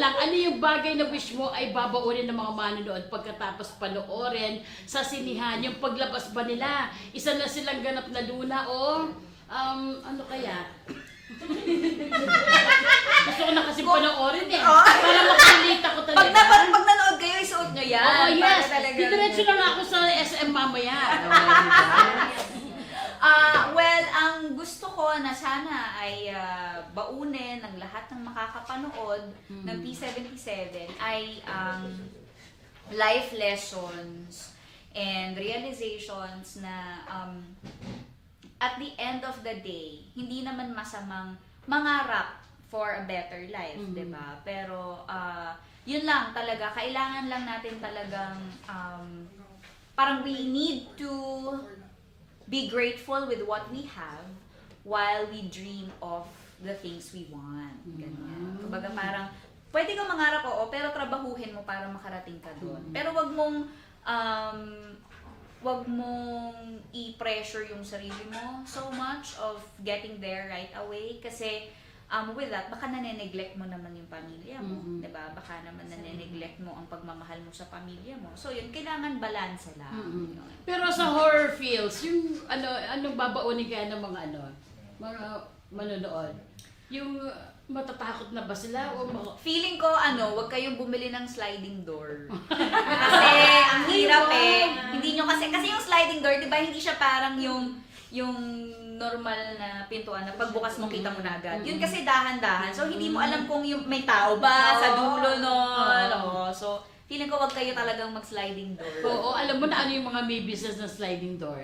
lang, ano yung bagay na wish mo ay babaunin ng mga manonood pagkatapos panoorin sa sinihan? Yung paglabas ba nila? Isa na silang ganap na Luna o ano kaya? Gusto ko na kasi panoorin eh. Para makulit ako talaga. Pag nanood kayo, isuot nyo yan. Oo, yes. Para talagang- Didiretso lang ako sa SM mamaya. Well, ang gusto ko na sana ay baunin ng lahat ng makakapanood ng P77 ay life lessons and realizations na at the end of the day, hindi naman masamang mangarap for a better life, 'di ba? Pero yun lang talaga, kailangan lang natin talagang parang we need to be grateful with what we have while we dream of the things we want. Ganyan. Kumbaga parang, pwede kang mangarap, oo, pero trabahuhin mo para makarating ka doon. Pero wag mong i-pressure yung sarili mo so much of getting there right away. Kasi with that, baka nane-neglect mo naman yung pamilya mo, 'di ba? Baka naman nane-neglect mo ang pagmamahal mo sa pamilya mo. So yun, kailangan balanse lang. Yun. Pero sa horror feels, yung anong babaunin kaya ng mga mga manonood? Yung matatakot na ba sila o Feeling ko, wag kayong bumili ng sliding door. Kasi ang hirap Hindi nyo kasi yung sliding door, 'di ba, hindi siya parang yung normal na pintuan na pagbukas mo kita mo na agad. Yun kasi dahan-dahan. So hindi mo alam kung yung may tao ba sa dulo nun. So feeling ko wag kayo talagang mag-sliding door. Oo, alam mo na ano yung mga may business na sliding door.